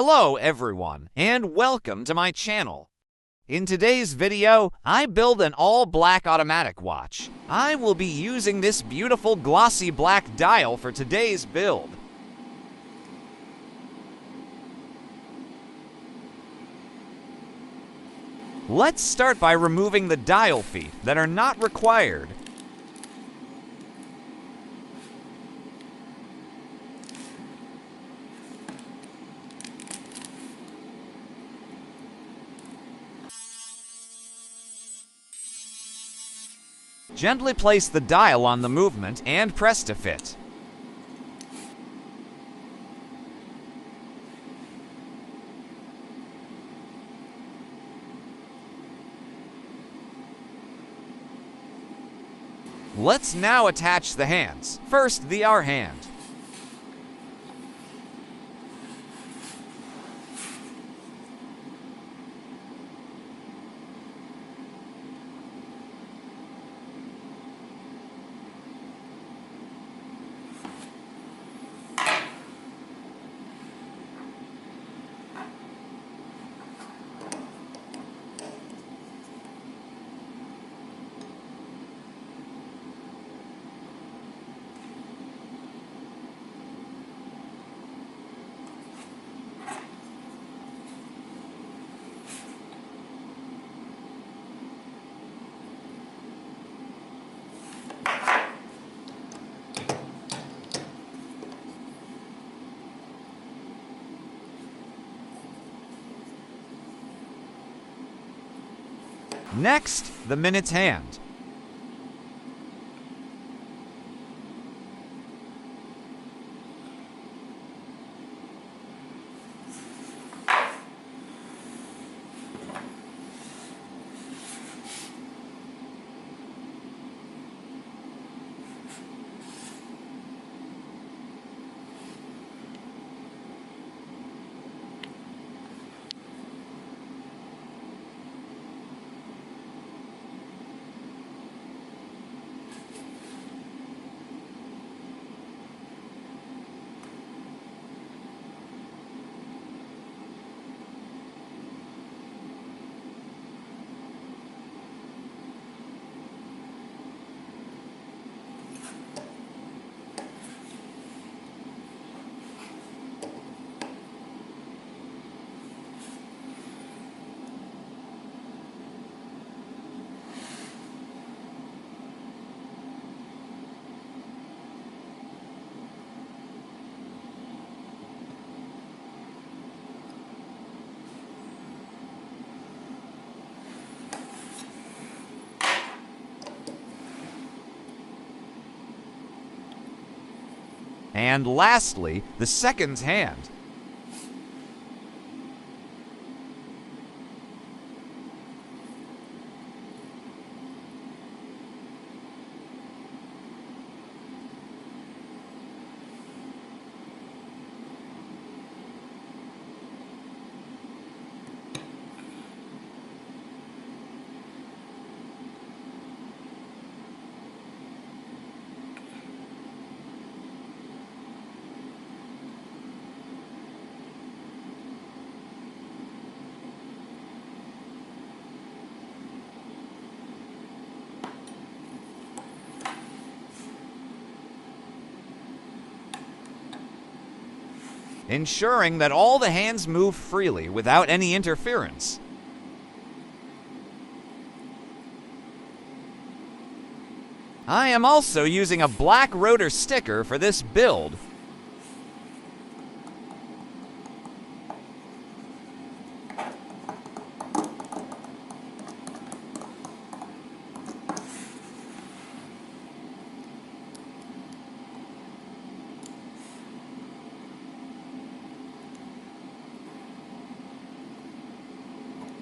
Hello everyone, and welcome to my channel. In today's video, I build an all-black automatic watch. I will be using this beautiful glossy black dial for today's build. Let's start by removing the dial feet that are not required. Gently place the dial on the movement and press to fit. Let's now attach the hands. First, the R hand. Next, the minutes hand. And lastly, the seconds hand. Ensuring that all the hands move freely without any interference. I am also using a black rotor sticker for this build.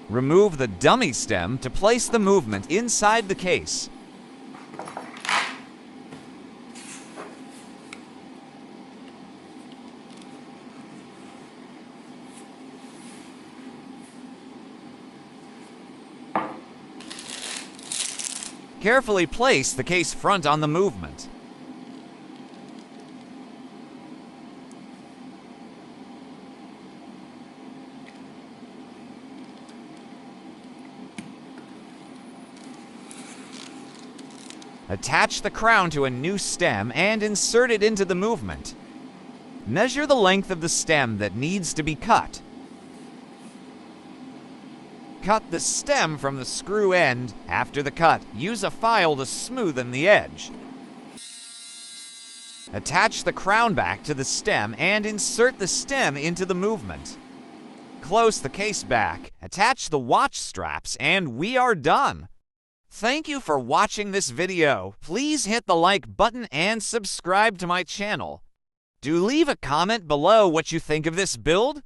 Remove the dummy stem to place the movement inside the case. Carefully place the case front on the movement. Attach the crown to a new stem and insert it into the movement. Measure the length of the stem that needs to be cut. Cut the stem from the screw end. After the cut, use a file to smoothen the edge. Attach the crown back to the stem and insert the stem into the movement. Close the case back, attach the watch straps, and we are done. Thank you for watching this video. Please hit the like button and subscribe to my channel. Do leave a comment below what you think of this build.